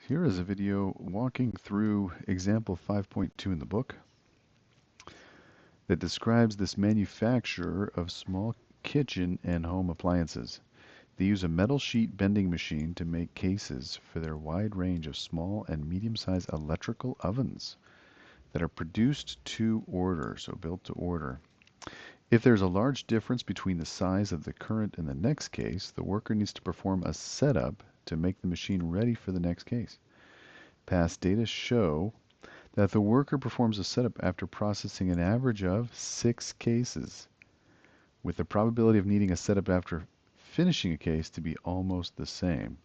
Here is a video walking through example 5.2 in the book that describes this manufacturer of small kitchen and home appliances. They use a metal sheet bending machine to make cases for their wide range of small and medium-sized electrical ovens that are produced to order, so built to order. If there's a large difference between the size of the current and the next case, the worker needs to perform a setup to make the machine ready for the next case. Past data show that the worker performs a setup after processing an average of 6 cases, with the probability of needing a setup after finishing a case to be almost the same.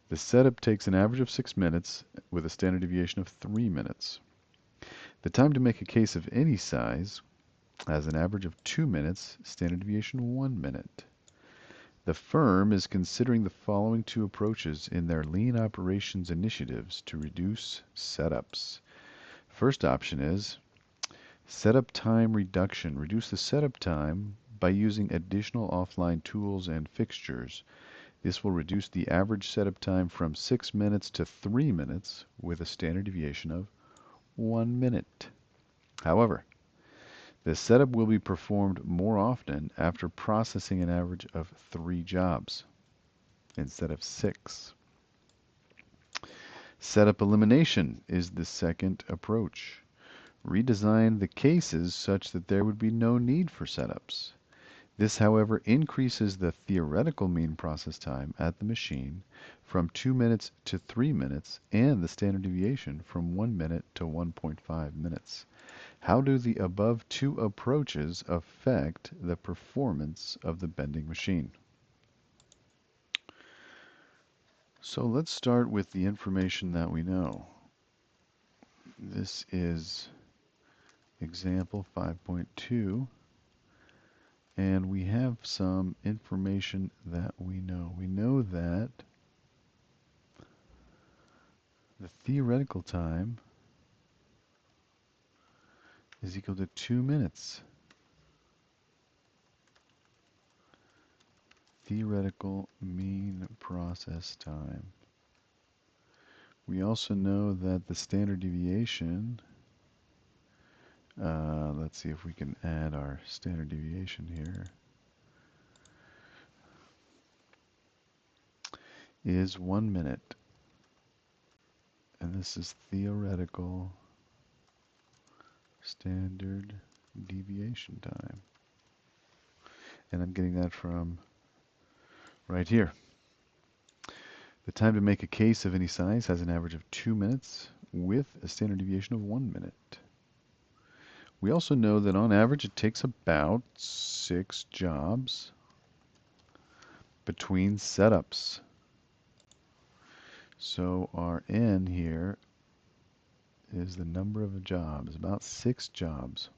The setup takes an average of 6 minutes with a standard deviation of 3 minutes. The time to make a case of any size has an average of 2 minutes, standard deviation 1 minute. The firm is considering the following two approaches in their lean operations initiatives to reduce setups. First option is setup time reduction. Reduce the setup time by using additional offline tools and fixtures. This will reduce the average setup time from 6 minutes to 3 minutes with a standard deviation of 1 minute. However, the setup will be performed more often after processing an average of 3 jobs instead of 6. Setup elimination is the second approach. Redesign the cases such that there would be no need for setups. This, however, increases the theoretical mean process time at the machine from 2 minutes to 3 minutes and the standard deviation from 1 minute to 1.5 minutes. How do the above two approaches affect the performance of the bending machine? So let's start with the information that we know. This is example 5.2, and we have some information that we know. We know that the theoretical time is equal to 2 minutes. Theoretical mean process time. We also know that the standard deviation, let's see if we can add our standard deviation here, is 1 minute. And this is theoretical standard deviation time. And I'm getting that from right here. The time to make a case of any size has an average of 2 minutes with a standard deviation of 1 minute. We also know that on average it takes about 6 jobs between setups. So our N here is the number of jobs, about 6 jobs.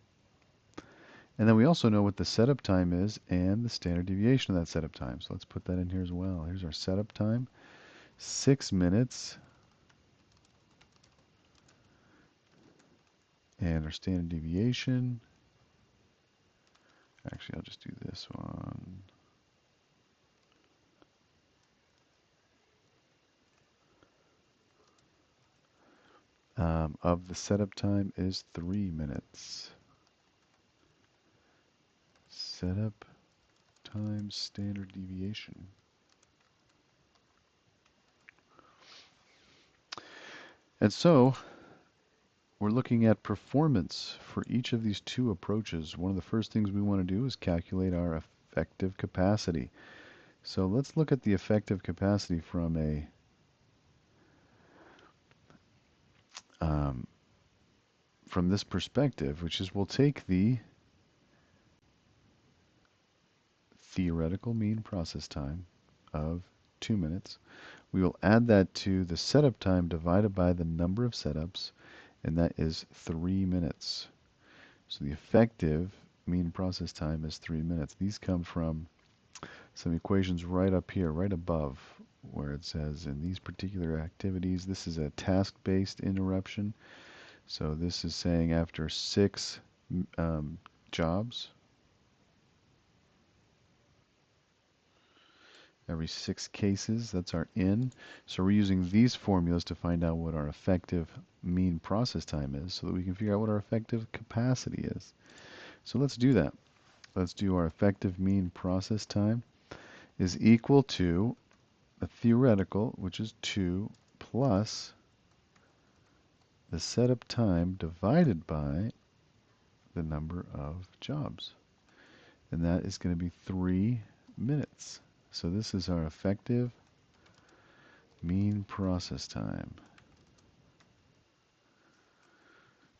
And then we also know what the setup time is and the standard deviation of that setup time. So let's put that in here as well. Here's our setup time, 6 minutes. And our standard deviation, actually I'll just do this one. Of the setup time is 3 minutes. Setup times standard deviation. And so we're looking at performance for each of these two approaches. One of the first things we want to do is calculate our effective capacity. So let's look at the effective capacity from this perspective, which is we'll take the theoretical mean process time of 2 minutes. We will add that to the setup time divided by the number of setups, and that is 3 minutes. So the effective mean process time is 3 minutes. These come from some equations right up here, right above, where it says in these particular activities, this is a task-based interruption. So this is saying after 6 jobs, every 6 cases. That's our N. So we're using these formulas to find out what our effective mean process time is so that we can figure out what our effective capacity is. So let's do that. Let's do our effective mean process time is equal to a theoretical, which is 2, plus the setup time divided by the number of jobs. And that is going to be 3 minutes. So this is our effective mean process time.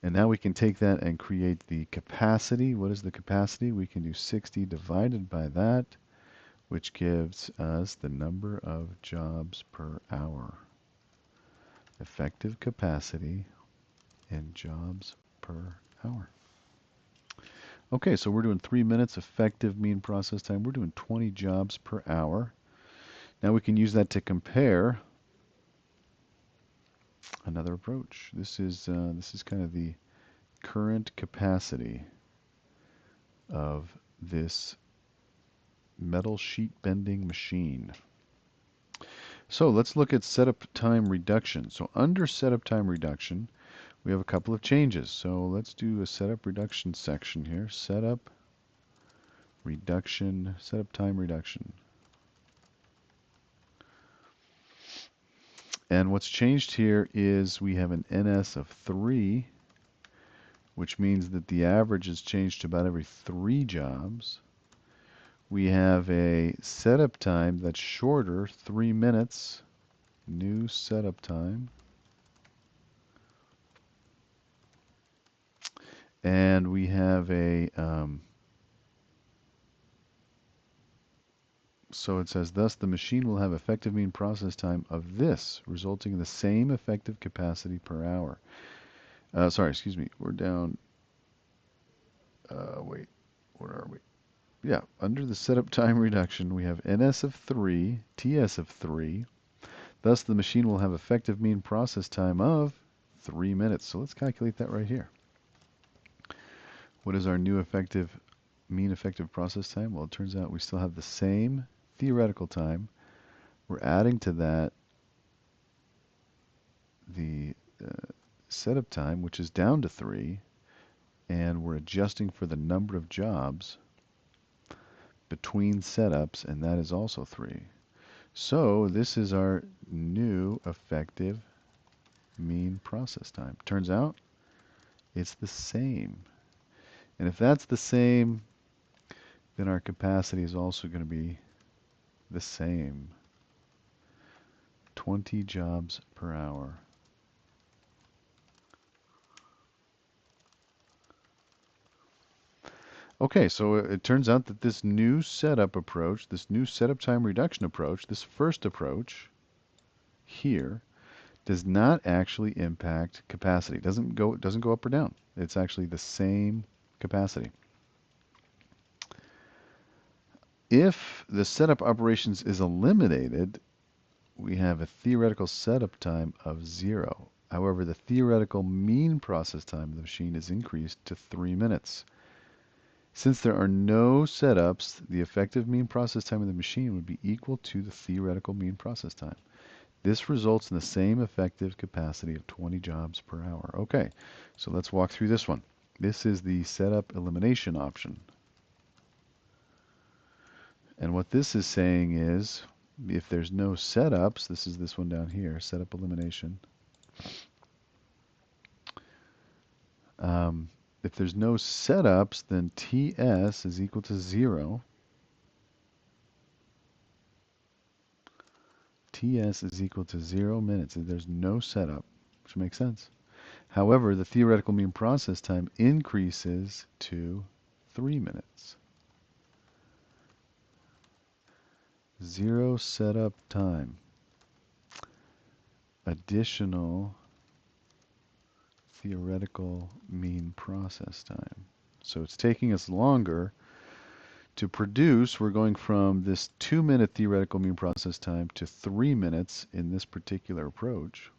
And now we can take that and create the capacity. What is the capacity? We can do 60 divided by that, which gives us the number of jobs per hour. Effective capacity in jobs per hour. Okay, so we're doing 3 minutes effective mean process time. We're doing 20 jobs per hour. Now we can use that to compare another approach. This is kind of the current capacity of this metal sheet bending machine. So let's look at setup time reduction. So under setup time reduction, we have a couple of changes. So let's do a setup reduction section here. Setup reduction, setup time reduction. And what's changed here is we have an NS of 3, which means that the average is changed to about every 3 jobs. We have a setup time that's shorter, 3 minutes. New setup time. And we have a, so it says, thus the machine will have effective mean process time of this, resulting in the same effective capacity per hour. Sorry, excuse me, we're down, wait, where are we? Yeah, under the setup time reduction, we have NS of 3, TS of 3. Thus, the machine will have effective mean process time of 3 minutes. So let's calculate that right here. What is our new mean effective process time? Well, it turns out we still have the same theoretical time. We're adding to that the setup time, which is down to 3, and we're adjusting for the number of jobs between setups, and that is also 3. So this is our new effective mean process time. Turns out it's the same. And if that's the same, then our capacity is also going to be the same. 20 jobs per hour. Okay, so it turns out that this new setup approach, this new setup time reduction approach, this first approach here, does not actually impact capacity. It doesn't go up or down. It's actually the same capacity. If the setup operations is eliminated, we have a theoretical setup time of 0. However, the theoretical mean process time of the machine is increased to 3 minutes. Since there are no setups, the effective mean process time of the machine would be equal to the theoretical mean process time. This results in the same effective capacity of 20 jobs per hour. Okay, so let's walk through this one. This is the setup elimination option. And what this is saying is, if there's no setups, this is this one down here, setup elimination. If there's no setups, then TS is equal to 0. TS is equal to 0 minutes. There's no setup, which makes sense. However, the theoretical mean process time increases to 3 minutes. 0 setup time. Additional theoretical mean process time. So it's taking us longer to produce. We're going from this 2-minute theoretical mean process time to 3 minutes in this particular approach.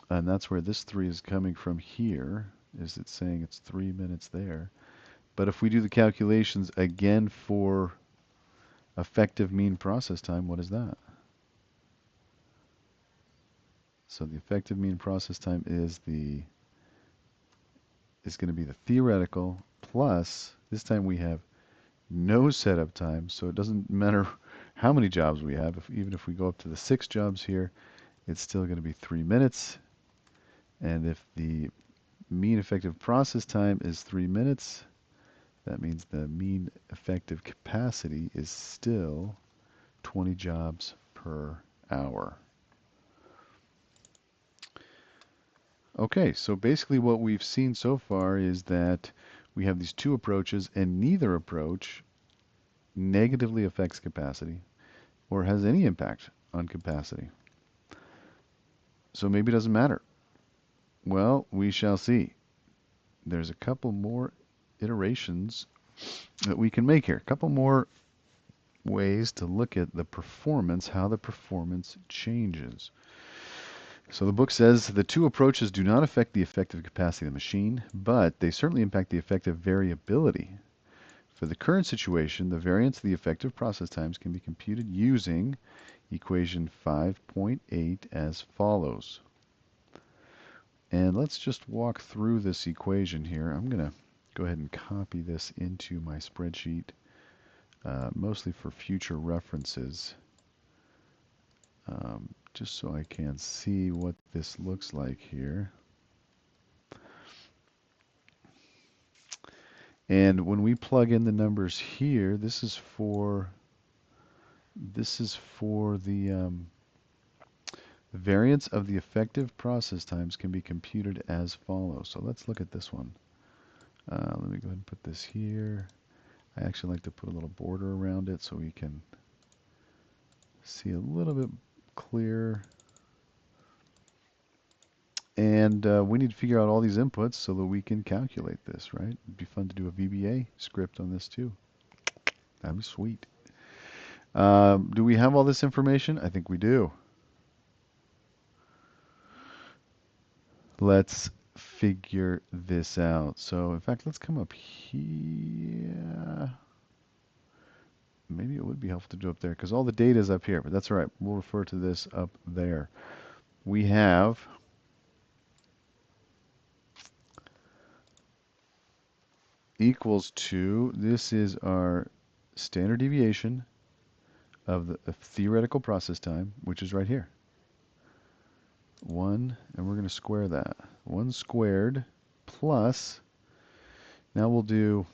And that's where this 3 is coming from here, is it's saying it's 3 minutes there. But if we do the calculations again for Effective mean process time, what is that? So the effective mean process time is going to be the theoretical plus, this time we have no setup time, so it doesn't matter how many jobs we have. Even if we go up to the 6 jobs here, it's still going to be 3 minutes. And if the mean effective process time is 3 minutes, that means the mean effective capacity is still 20 jobs per hour. Okay, so basically what we've seen so far is that we have these two approaches, and neither approach negatively affects capacity or has any impact on capacity. So maybe it doesn't matter. Well, we shall see. There's a couple more iterations that we can make here. A couple more ways to look at the performance, how the performance changes. So the book says the two approaches do not affect the effective capacity of the machine, but they certainly impact the effective variability. For the current situation, the variance of the effective process times can be computed using equation 5.8 as follows. And let's just walk through this equation here. I'm going to go ahead and copy this into my spreadsheet, mostly for future references, just so I can see what this looks like here. And when we plug in the numbers here, this is for the variance of the effective process times can be computed as follows. So let's look at this one. Let me go ahead and put this here. I actually like to put a little border around it so we can see a little bit clearer. And we need to figure out all these inputs so that we can calculate this, right? It'd be fun to do a VBA script on this too. That'd be sweet. Do we have all this information? I think we do. Let's figure this out. So, in fact, let's come up here. Maybe it would be helpful to do up there because all the data is up here, but that's all right. We'll refer to this up there. We have equals to, this is our standard deviation of the theoretical process time, which is right here. 1, and we're going to square that. 1 squared plus, now we'll do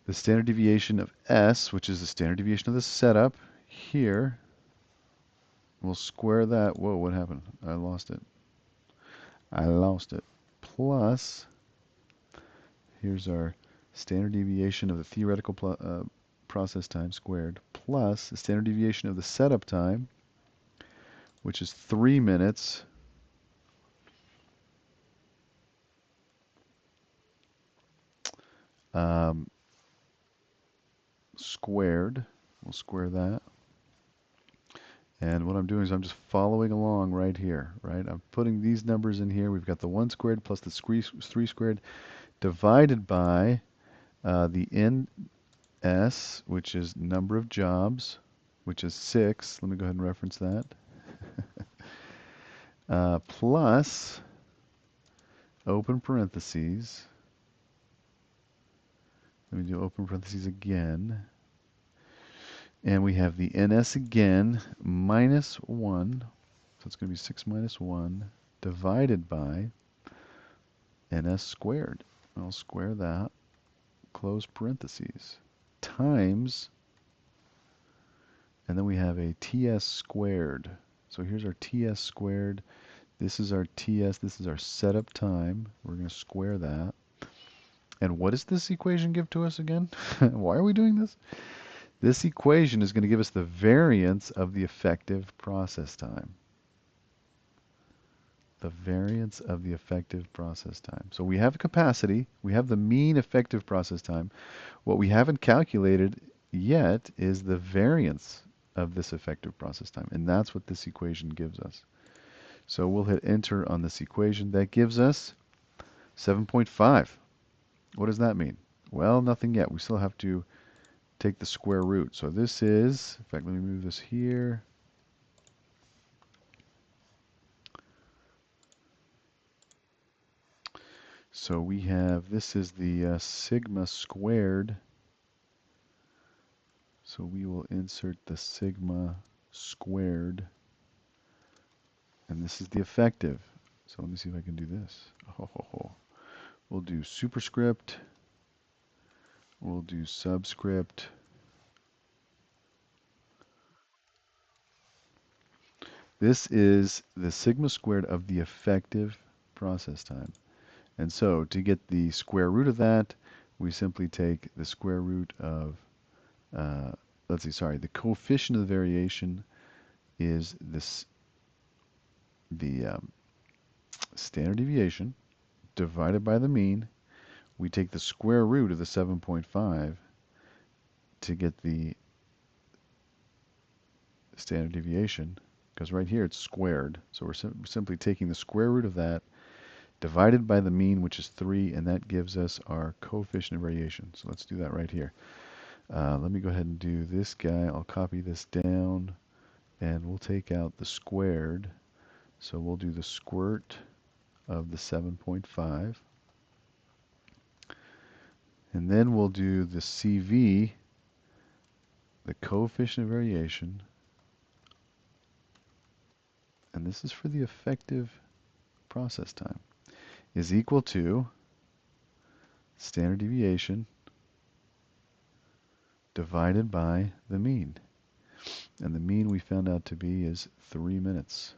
the standard deviation of S, which is the standard deviation of the setup here. We'll square that. Whoa, what happened? I lost it. Plus, here's our standard deviation of the theoretical process time squared, plus the standard deviation of the setup time, which is 3 minutes, squared. We'll square that. And what I'm doing is I'm just following along right here, right? I'm putting these numbers in here. We've got the 1 squared plus the 3 squared divided by the NS, which is number of jobs, which is 6. Let me go ahead and reference that. Plus, open parentheses. Let me do open parentheses again. And we have the NS again, minus 1. So it's going to be 6 minus 1 divided by NS squared. I'll square that, close parentheses, times, and then we have a TS squared. So here's our TS squared. This is our TS. This is our setup time. We're going to square that. And what does this equation give to us again? Why are we doing this? This equation is going to give us the variance of the effective process time. The variance of the effective process time. So we have capacity. We have the mean effective process time. What we haven't calculated yet is the variance of this effective process time. And that's what this equation gives us. So we'll hit enter on this equation. That gives us 7.5. What does that mean? Well, nothing yet. We still have to take the square root. So this is, in fact, let me move this here. So we have, this is the sigma squared. So we will insert the sigma squared. And this is the effective. So let me see if I can do this. Oh. We'll do superscript. We'll do subscript. This is the sigma squared of the effective process time. And so to get the square root of that, we simply take the square root of, the coefficient of the variation is this, the standard deviation divided by the mean. We take the square root of the 7.5 to get the standard deviation, because right here it's squared. So we're simply taking the square root of that divided by the mean, which is 3, and that gives us our coefficient of variation. So let's do that right here. Let me go ahead and do this guy. I'll copy this down, and we'll take out the squared. So we'll do the squirt of the 7.5. And then we'll do the CV, the coefficient of variation. And this is for the effective process time, is equal to standard deviation divided by the mean. And the mean we found out to be is 3 minutes.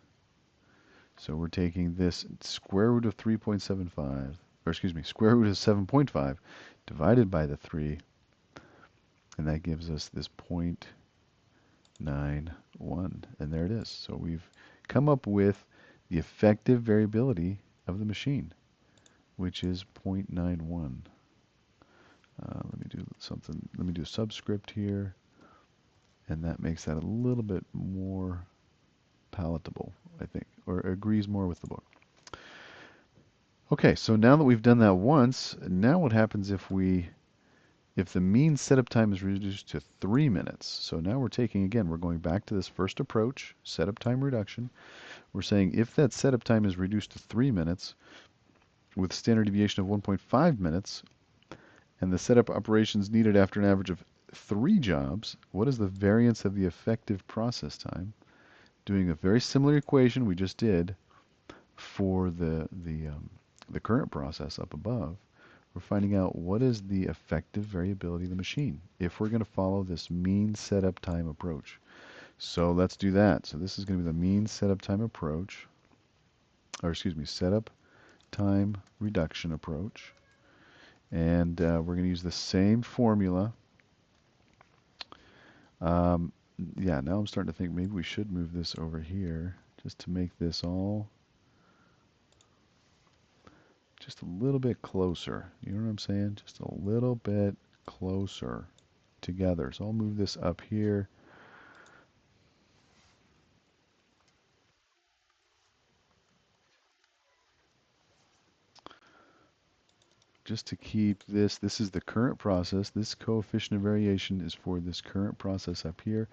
So we're taking this square root of 3.75, or excuse me, square root of 7.5 divided by the 3, and that gives us this 0.91. And there it is. So we've come up with the effective variability of the machine, which is 0.91. Let me do something. Let me do a subscript here, and that makes that a little bit more palatable, I think, or agrees more with the book. Okay, so now that we've done that once, now what happens if the mean setup time is reduced to 3 minutes? So now we're taking, again, we're going back to this first approach, setup time reduction. We're saying if that setup time is reduced to 3 minutes with standard deviation of 1.5 minutes, and the setup operations needed after an average of 3 jobs, what is the variance of the effective process time? Doing a very similar equation we just did for the current process up above, we're finding out what is the effective variability of the machine if we're going to follow this mean setup time approach. So let's do that. So this is going to be the mean setup time approach, or excuse me, setup time reduction approach. And we're going to use the same formula. Yeah, now I'm starting to think maybe we should move this over here just to make this all just a little bit closer. You know what I'm saying? Just a little bit closer together. So I'll move this up here. Just to keep this is the current process. This coefficient of variation is for this current process up here.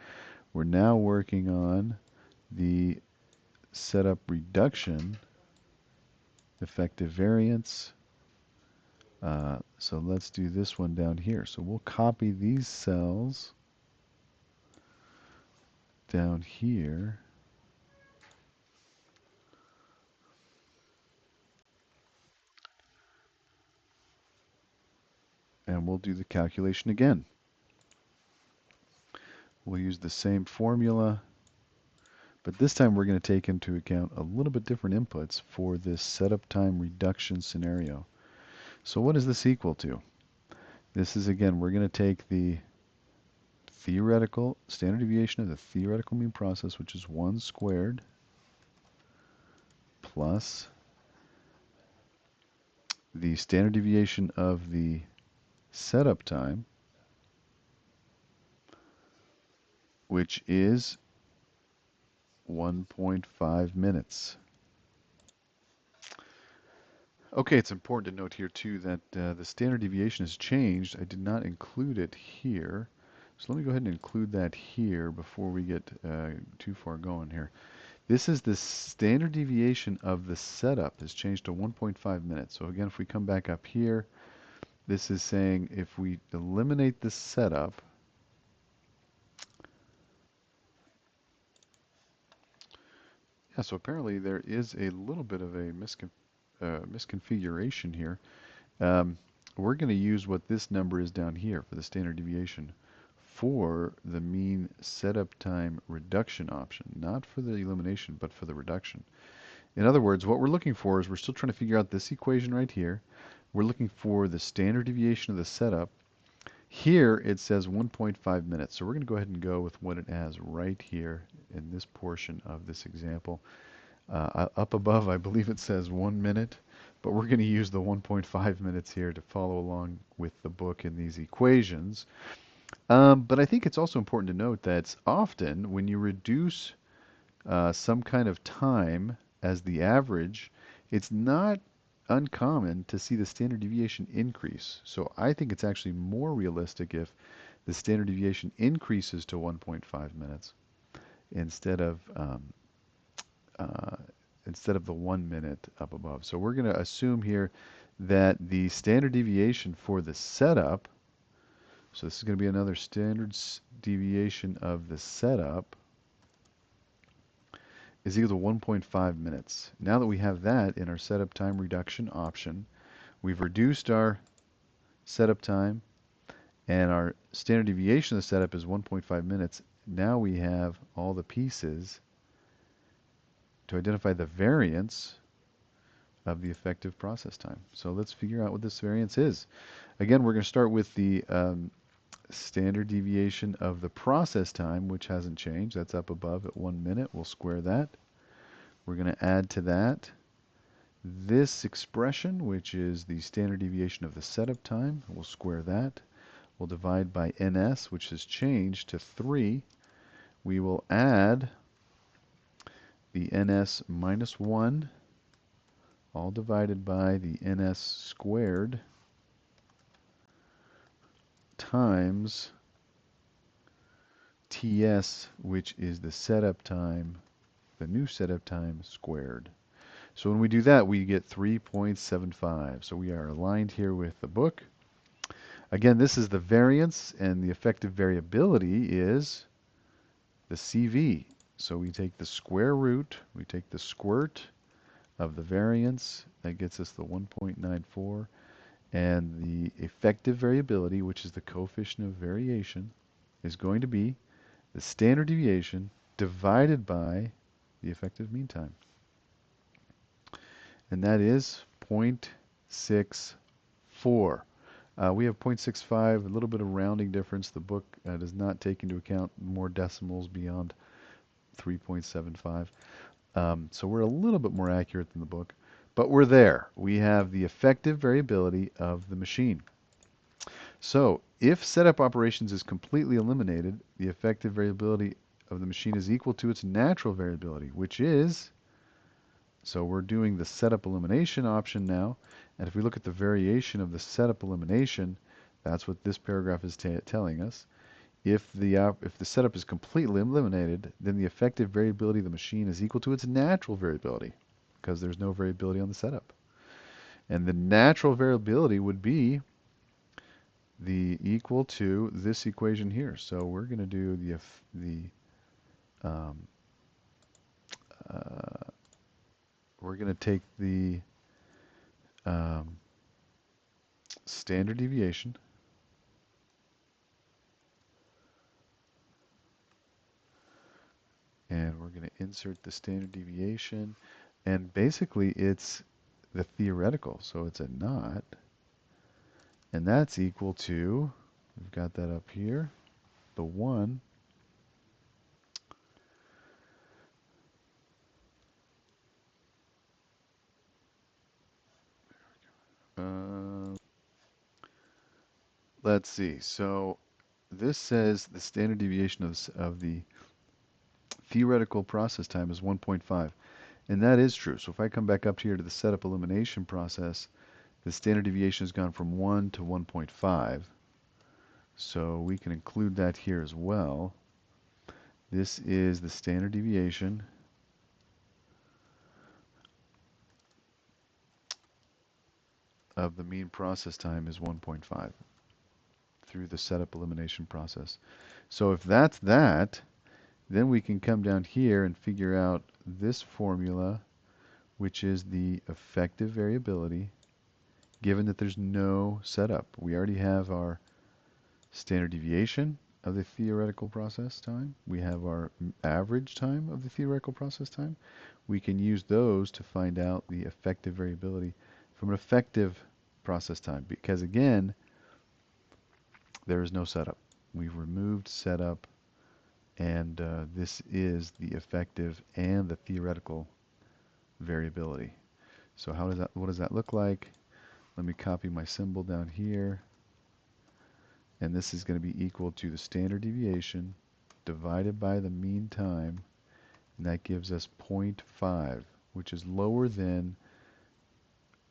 We're now working on the setup reduction effective variance. So let's do this one down here. So we'll copy these cells down here. And we'll do the calculation again. We'll use the same formula, but this time we're going to take into account a little bit different inputs for this setup time reduction scenario. So what is this equal to? This is, again, we're going to take the theoretical standard deviation of the theoretical mean process, which is 1 squared, plus the standard deviation of the setup time, which is 1.5 minutes. Okay, it's important to note here too that the standard deviation has changed. I did not include it here. So let me go ahead and include that here before we get too far going here. This is the standard deviation of the setup has changed to 1.5 minutes. So again, if we come back up here, this is saying if we eliminate the setup, yeah, so apparently there is a little bit of a misconfiguration here. Um, we're going to use what this number is down here for the standard deviation for the mean setup time reduction option, not for the elimination, but for the reduction. In other words, what we're looking for is we're still trying to figure out this equation right here. We're looking for the standard deviation of the setup. Here it says 1.5 minutes, so we're going to go ahead and go with what it has right here in this portion of this example. Up above, I believe it says 1 minute, but we're going to use the 1.5 minutes here to follow along with the book in these equations. But I think it's also important to note that often when you reduce some kind of time as the average, it's not uncommon to see the standard deviation increase. So I think it's actually more realistic if the standard deviation increases to 1.5 minutes instead of uh, instead of the 1 minute up above. So we're going to assume here that the standard deviation for the setup, so this is going to be another standard deviation of the setup, is equal to 1.5 minutes. Now that we have that in our setup time reduction option, we've reduced our setup time and our standard deviation of the setup is 1.5 minutes. Now we have all the pieces to identify the variance of the effective process time. So let's figure out what this variance is. Again, we're going to start with the standard deviation of the process time, which hasn't changed. That's up above at 1 minute. We'll square that. We're going to add to that this expression, which is the standard deviation of the setup time. We'll square that. We'll divide by ns, which has changed to 3. We will add the ns minus 1, all divided by the ns squared times ts, which is the setup time, the new setup time squared. So when we do that, we get 3.75. So we are aligned here with the book. Again, this is the variance, and the effective variability is the CV. So we take the square root, we take the squirt of the variance, that gets us the 1.94, and the effective variability, which is the coefficient of variation, is going to be the standard deviation divided by the effective mean time. And that is 0.64. We have 0.65, a little bit of rounding difference. The book does not take into account more decimals beyond 3.75. So we're a little bit more accurate than the book, but we're there. We have the effective variability of the machine. So if setup operations is completely eliminated, the effective variability of the machine is equal to its natural variability, which is, so we're doing the setup elimination option now, and if we look at the variation of the setup elimination, that's what this paragraph is telling us. If the setup is completely eliminated, then the effective variability of the machine is equal to its natural variability, because there's no variability on the setup. And the natural variability would be the equal to this equation here. So we're going to do we're going to take the standard deviation and we're going to insert the standard deviation, and basically it's the theoretical, so it's a naught, and that's equal to, we've got that up here, the 1 let's see, so this says the standard deviation of the theoretical process time is 1.5, and that is true. So if I come back up here to the setup elimination process, the standard deviation has gone from 1 to 1.5. So we can include that here as well. This is the standard deviation of the mean process time is 1.5 through the setup elimination process. So if that's that, then we can come down here and figure out this formula, which is the effective variability, given that there's no setup. We already have our standard deviation of the theoretical process time. We have our average time of the theoretical process time. We can use those to find out the effective variability from an effective process time, because again, there is no setup. We've removed setup, and this is the effective and the theoretical variability. So what does that look like? Let me copy my symbol down here. And this is going to be equal to the standard deviation divided by the mean time. And that gives us 0.5, which is lower than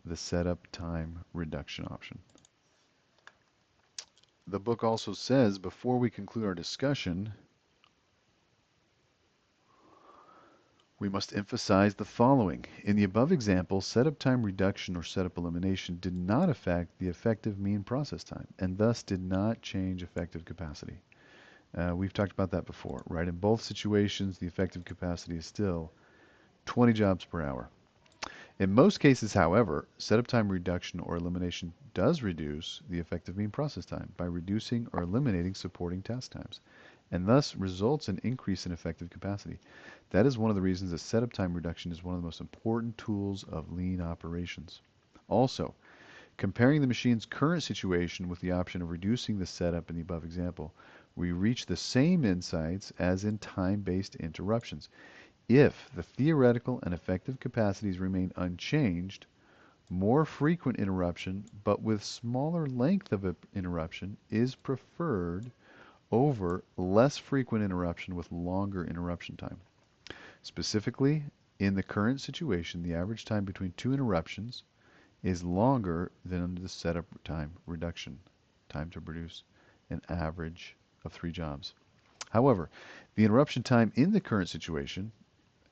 the setup time reduction option. The book also says, before we conclude our discussion, we must emphasize the following. In the above example, setup time reduction or setup elimination did not affect the effective mean process time and thus did not change effective capacity. We've talked about that before, right? In both situations, the effective capacity is still 20 jobs per hour. In most cases, however, setup time reduction or elimination does reduce the effective mean process time by reducing or eliminating supporting task times, and thus results in increase in effective capacity. That is one of the reasons that setup time reduction is one of the most important tools of lean operations. Also, comparing the machine's current situation with the option of reducing the setup in the above example, we reach the same insights as in time-based interruptions. If the theoretical and effective capacities remain unchanged, more frequent interruption, but with smaller length of interruption, is preferred over less frequent interruption with longer interruption time. Specifically, in the current situation, the average time between two interruptions is longer than under the setup time reduction, time to produce an average of 3 jobs. However, the interruption time in the current situation,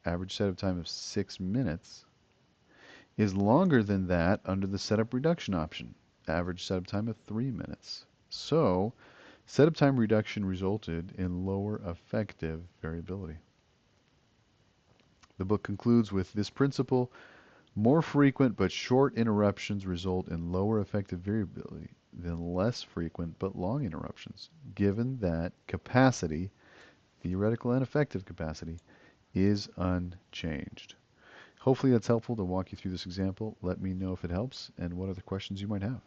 average setup time of 6 minutes, is longer than that under the setup reduction option, average setup time of 3 minutes. So, setup time reduction resulted in lower effective variability. The book concludes with this principle: more frequent but short interruptions result in lower effective variability than less frequent but long interruptions, given that capacity, theoretical and effective capacity, is unchanged. Hopefully that's helpful to walk you through this example. Let me know if it helps and what other questions you might have.